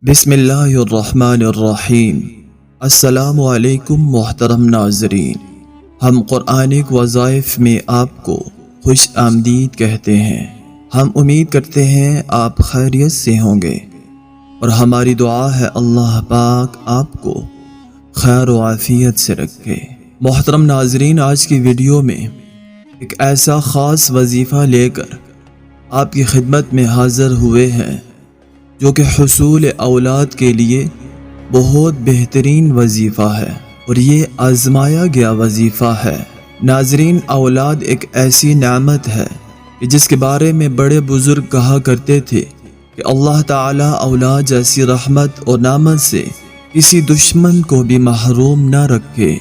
بسم اللہ الرحمن الرحیم۔ السلام علیکم محترم ناظرین، ہم قرآنی وظائف میں آپ کو خوش آمدید کہتے ہیں۔ ہم امید کرتے ہیں آپ خیریت سے ہوں گے، اور ہماری دعا ہے اللہ پاک آپ کو خیر و عافیت سے رکھے۔ محترم ناظرین، آج کی ویڈیو میں ایک ایسا خاص وظیفہ لے کر آپ کی خدمت میں حاضر ہوئے ہیں جو کہ حصول اولاد کے لیے بہت بہترین وظیفہ ہے، اور یہ آزمایا گیا وظیفہ ہے۔ ناظرین، اولاد ایک ایسی نعمت ہے کہ جس کے بارے میں بڑے بزرگ کہا کرتے تھے کہ اللہ تعالیٰ اولاد جیسی رحمت اور نعمت سے کسی دشمن کو بھی محروم نہ رکھے۔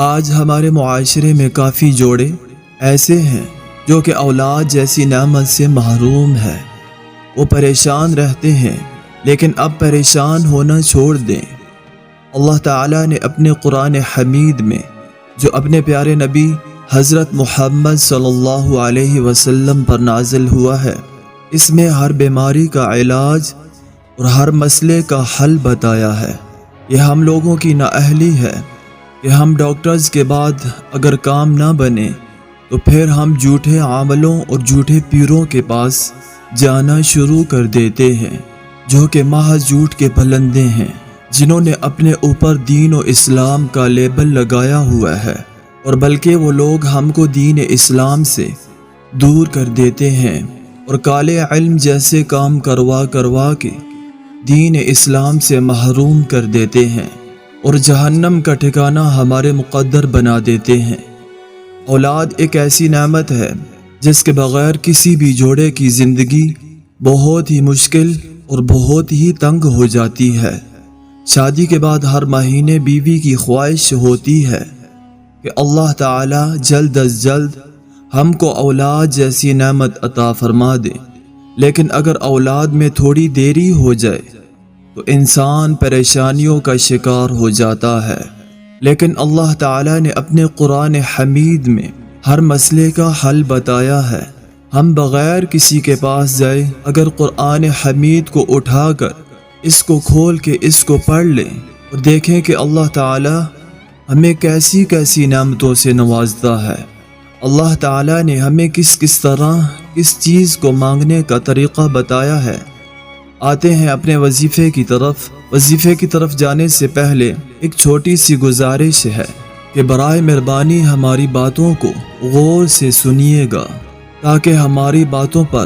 آج ہمارے معاشرے میں کافی جوڑے ایسے ہیں جو کہ اولاد جیسی نعمت سے محروم ہے۔ وہ پریشان رہتے ہیں، لیکن اب پریشان ہونا چھوڑ دیں۔ اللہ تعالیٰ نے اپنے قرآن حمید میں جو اپنے پیارے نبی حضرت محمد صلی اللہ علیہ وسلم پر نازل ہوا ہے، اس میں ہر بیماری کا علاج اور ہر مسئلے کا حل بتایا ہے۔ یہ ہم لوگوں کی نااہلی ہے کہ ہم ڈاکٹرز کے بعد اگر کام نہ بنے تو پھر ہم جھوٹے عاملوں اور جھوٹے پیروں کے پاس جانا شروع کر دیتے ہیں، جو کہ محض جھوٹ کے پلندے ہیں، جنہوں نے اپنے اوپر دین و اسلام کا لیبل لگایا ہوا ہے، اور بلکہ وہ لوگ ہم کو دین اسلام سے دور کر دیتے ہیں اور کالے علم جیسے کام کروا کے دین اسلام سے محروم کر دیتے ہیں، اور جہنم کا ٹھکانہ ہمارے مقدر بنا دیتے ہیں۔ اولاد ایک ایسی نعمت ہے جس کے بغیر کسی بھی جوڑے کی زندگی بہت ہی مشکل اور بہت ہی تنگ ہو جاتی ہے۔ شادی کے بعد ہر مہینے بیوی کی خواہش ہوتی ہے کہ اللہ تعالی جلد از جلد ہم کو اولاد جیسی نعمت عطا فرما دے، لیکن اگر اولاد میں تھوڑی دیری ہو جائے تو انسان پریشانیوں کا شکار ہو جاتا ہے۔ لیکن اللہ تعالی نے اپنے قرآن حمید میں ہر مسئلے کا حل بتایا ہے۔ ہم بغیر کسی کے پاس جائے اگر قرآن حمید کو اٹھا کر اس کو کھول کے اس کو پڑھ لیں اور دیکھیں کہ اللہ تعالی ہمیں کیسی کیسی نعمتوں سے نوازتا ہے، اللہ تعالی نے ہمیں کس طرح کس چیز کو مانگنے کا طریقہ بتایا ہے۔ آتے ہیں اپنے وظیفے کی طرف۔ وظیفے کی طرف جانے سے پہلے ایک چھوٹی سی گزارش ہے کہ برائے مہربانی ہماری باتوں کو غور سے سنیے گا، تاکہ ہماری باتوں پر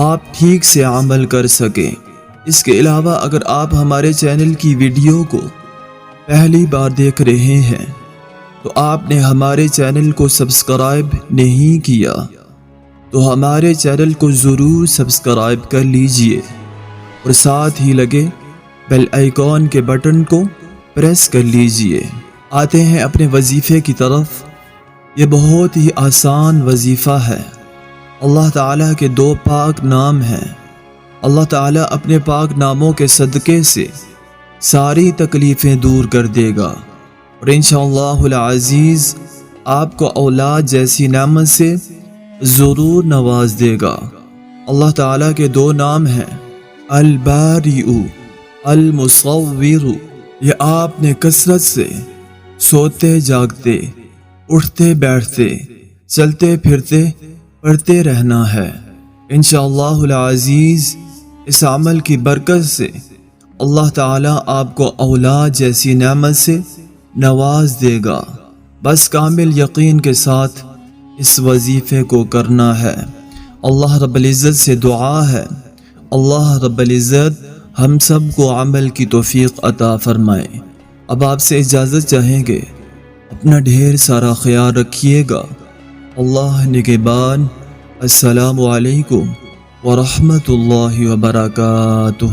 آپ ٹھیک سے عمل کر سکیں۔ اس کے علاوہ اگر آپ ہمارے چینل کی ویڈیو کو پہلی بار دیکھ رہے ہیں تو آپ نے ہمارے چینل کو سبسکرائب نہیں کیا تو ہمارے چینل کو ضرور سبسکرائب کر لیجئے، اور ساتھ ہی لگے بیل آئیکن کے بٹن کو پریس کر لیجئے۔ آتے ہیں اپنے وظیفے کی طرف۔ یہ بہت ہی آسان وظیفہ ہے۔ اللہ تعالیٰ کے دو پاک نام ہیں۔ اللہ تعالیٰ اپنے پاک ناموں کے صدقے سے ساری تکلیفیں دور کر دے گا، اور انشاءاللہ العزیز آپ کو اولاد جیسی نعمت سے ضرور نواز دے گا۔ اللہ تعالیٰ کے دو نام ہیں، البارئ، المصور۔ یہ آپ نے کثرت سے سوتے جاگتے، اٹھتے بیٹھتے، چلتے پھرتے پڑھتے رہنا ہے۔ انشاءاللہ العزیز اس عمل کی برکت سے اللہ تعالیٰ آپ کو اولاد جیسی نعمت سے نواز دے گا۔ بس کامل یقین کے ساتھ اس وظیفے کو کرنا ہے۔ اللہ رب العزت سے دعا ہے، اللہ رب العزت ہم سب کو عمل کی توفیق عطا فرمائے۔ اب آپ سے اجازت چاہیں گے، اپنا ڈھیر سارا خیال رکھیے گا۔ اللہ نگہبان۔ السلام علیکم ورحمۃ اللہ وبرکاتہ۔